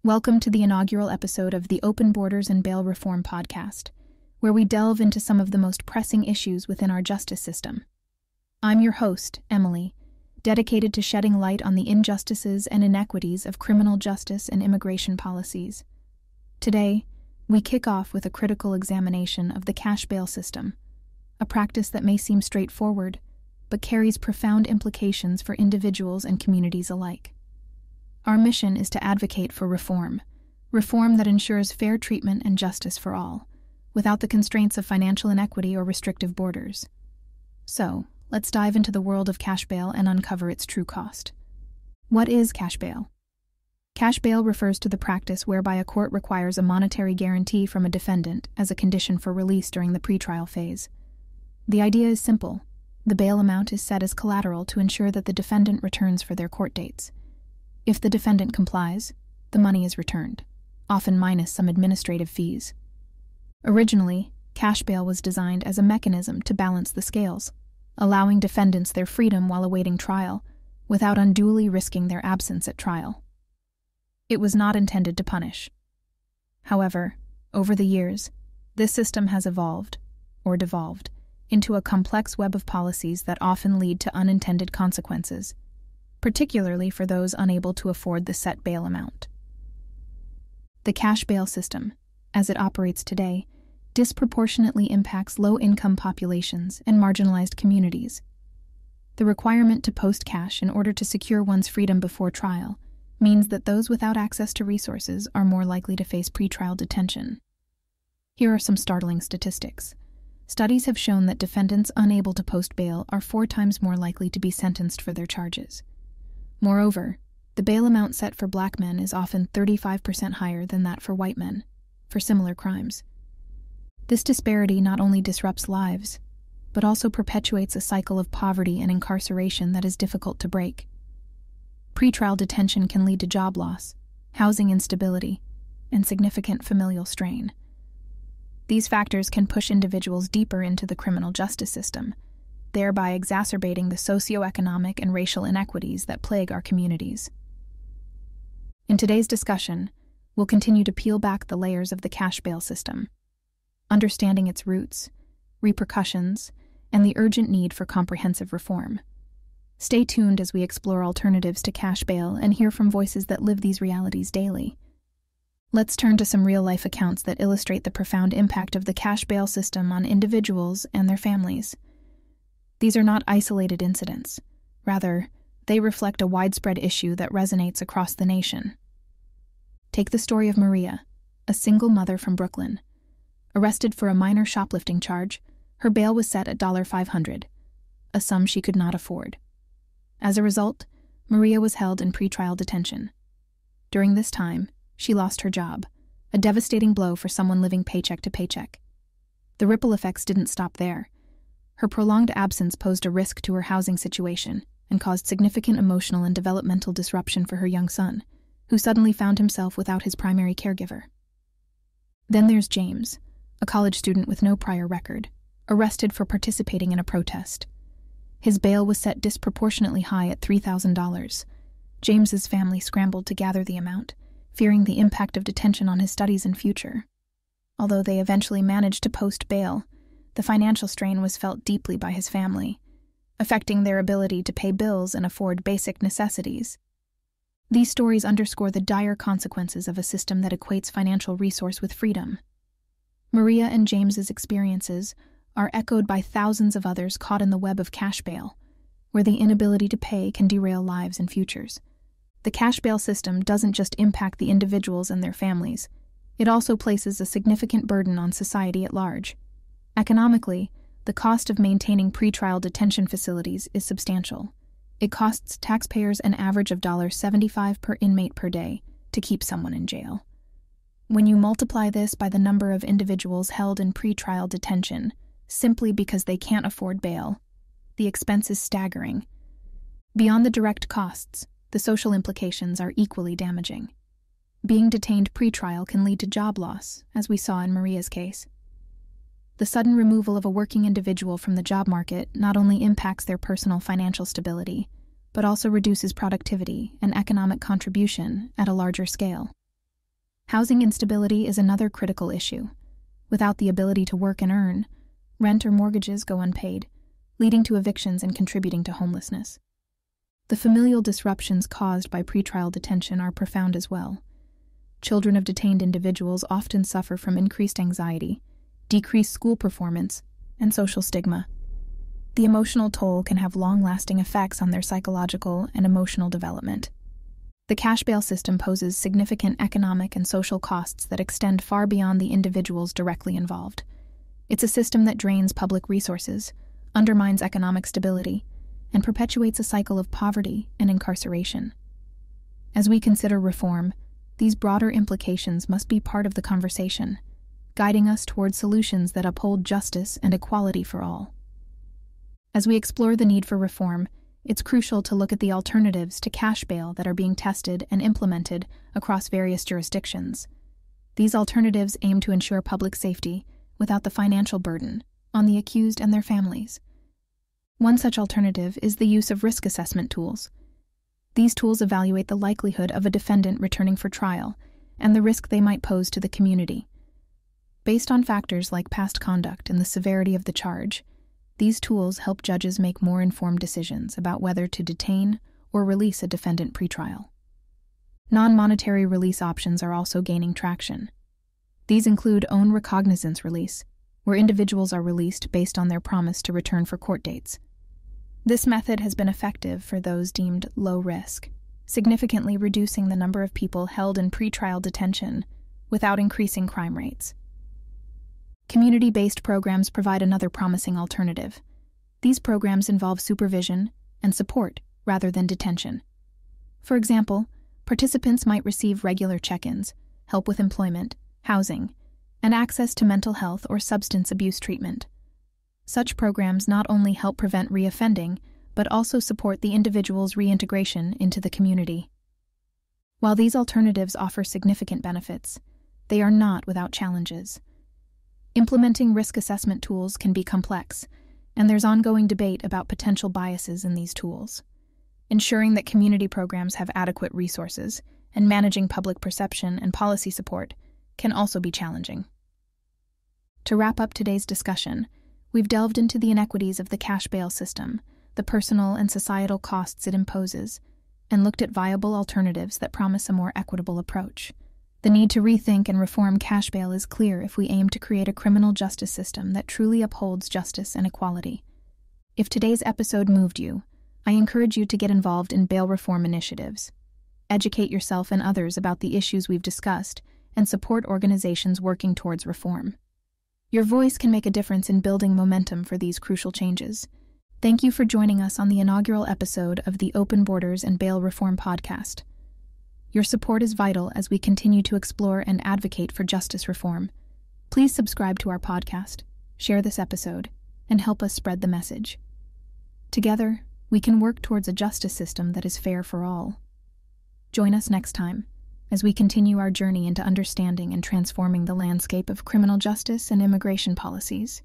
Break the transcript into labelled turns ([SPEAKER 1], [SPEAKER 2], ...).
[SPEAKER 1] Welcome to the inaugural episode of the Open Borders and Bail Reform podcast, where we delve into some of the most pressing issues within our justice system. I'm your host, Emily, dedicated to shedding light on the injustices and inequities of criminal justice and immigration policies. Today, we kick off with a critical examination of the cash bail system, a practice that may seem straightforward, but carries profound implications for individuals and communities alike. Our mission is to advocate for reform that ensures fair treatment and justice for all, without the constraints of financial inequity or restrictive borders. So, let's dive into the world of cash bail and uncover its true cost. What is cash bail? Cash bail refers to the practice whereby a court requires a monetary guarantee from a defendant as a condition for release during the pretrial phase. The idea is simple. The bail amount is set as collateral to ensure that the defendant returns for their court dates. If the defendant complies, the money is returned, often minus some administrative fees. Originally, cash bail was designed as a mechanism to balance the scales, allowing defendants their freedom while awaiting trial, without unduly risking their absence at trial. It was not intended to punish. However, over the years, this system has evolved, or devolved, into a complex web of policies that often lead to unintended consequences, particularly for those unable to afford the set bail amount. The cash bail system, as it operates today, disproportionately impacts low-income populations and marginalized communities. The requirement to post cash in order to secure one's freedom before trial means that those without access to resources are more likely to face pretrial detention. Here are some startling statistics. Studies have shown that defendants unable to post bail are 4 times more likely to be sentenced for their charges. Moreover, the bail amount set for black men is often 35% higher than that for white men, for similar crimes. This disparity not only disrupts lives, but also perpetuates a cycle of poverty and incarceration that is difficult to break. Pretrial detention can lead to job loss, housing instability, and significant familial strain. These factors can push individuals deeper into the criminal justice system, thereby exacerbating the socioeconomic and racial inequities that plague our communities. In today's discussion, we'll continue to peel back the layers of the cash bail system, understanding its roots, repercussions, and the urgent need for comprehensive reform. Stay tuned as we explore alternatives to cash bail and hear from voices that live these realities daily. Let's turn to some real-life accounts that illustrate the profound impact of the cash bail system on individuals and their families. These are not isolated incidents. Rather, they reflect a widespread issue that resonates across the nation. Take the story of Maria, a single mother from Brooklyn. Arrested for a minor shoplifting charge, her bail was set at $500, a sum she could not afford. As a result, Maria was held in pretrial detention. During this time, she lost her job, a devastating blow for someone living paycheck to paycheck. The ripple effects didn't stop there. Her prolonged absence posed a risk to her housing situation and caused significant emotional and developmental disruption for her young son, who suddenly found himself without his primary caregiver. Then there's James, a college student with no prior record, arrested for participating in a protest. His bail was set disproportionately high at $3,000. James's family scrambled to gather the amount, fearing the impact of detention on his studies and future. Although they eventually managed to post bail, the financial strain was felt deeply by his family, affecting their ability to pay bills and afford basic necessities. These stories underscore the dire consequences of a system that equates financial resource with freedom. Maria and James's experiences are echoed by thousands of others caught in the web of cash bail, where the inability to pay can derail lives and futures. The cash bail system doesn't just impact the individuals and their families, it also places a significant burden on society at large. Economically, the cost of maintaining pretrial detention facilities is substantial. It costs taxpayers an average of $75 per inmate per day to keep someone in jail. When you multiply this by the number of individuals held in pretrial detention simply because they can't afford bail, the expense is staggering. Beyond the direct costs, the social implications are equally damaging. Being detained pretrial can lead to job loss, as we saw in Maria's case. The sudden removal of a working individual from the job market not only impacts their personal financial stability, but also reduces productivity and economic contribution at a larger scale. Housing instability is another critical issue. Without the ability to work and earn, rent or mortgages go unpaid, leading to evictions and contributing to homelessness. The familial disruptions caused by pretrial detention are profound as well. Children of detained individuals often suffer from increased anxiety, decreased school performance, and social stigma. The emotional toll can have long-lasting effects on their psychological and emotional development. The cash bail system poses significant economic and social costs that extend far beyond the individuals directly involved. It's a system that drains public resources, undermines economic stability, and perpetuates a cycle of poverty and incarceration. As we consider reform, these broader implications must be part of the conversation, guiding us toward solutions that uphold justice and equality for all. As we explore the need for reform, it's crucial to look at the alternatives to cash bail that are being tested and implemented across various jurisdictions. These alternatives aim to ensure public safety without the financial burden on the accused and their families. One such alternative is the use of risk assessment tools. These tools evaluate the likelihood of a defendant returning for trial and the risk they might pose to the community. Based on factors like past conduct and the severity of the charge, these tools help judges make more informed decisions about whether to detain or release a defendant pretrial. Non-monetary release options are also gaining traction. These include own recognizance release, where individuals are released based on their promise to return for court dates. This method has been effective for those deemed low risk, significantly reducing the number of people held in pretrial detention without increasing crime rates. Community-based programs provide another promising alternative. These programs involve supervision and support rather than detention. For example, participants might receive regular check-ins, help with employment, housing, and access to mental health or substance abuse treatment. Such programs not only help prevent reoffending, but also support the individual's reintegration into the community. While these alternatives offer significant benefits, they are not without challenges. Implementing risk assessment tools can be complex, and there's ongoing debate about potential biases in these tools. Ensuring that community programs have adequate resources and managing public perception and policy support can also be challenging. To wrap up today's discussion, we've delved into the inequities of the cash bail system, the personal and societal costs it imposes, and looked at viable alternatives that promise a more equitable approach. The need to rethink and reform cash bail is clear if we aim to create a criminal justice system that truly upholds justice and equality. If today's episode moved you, I encourage you to get involved in bail reform initiatives. Educate yourself and others about the issues we've discussed and support organizations working towards reform. Your voice can make a difference in building momentum for these crucial changes. Thank you for joining us on the inaugural episode of the Open Borders and Bail Reform podcast. Your support is vital as we continue to explore and advocate for justice reform. Please subscribe to our podcast, share this episode, and help us spread the message. Together, we can work towards a justice system that is fair for all. Join us next time as we continue our journey into understanding and transforming the landscape of criminal justice and immigration policies.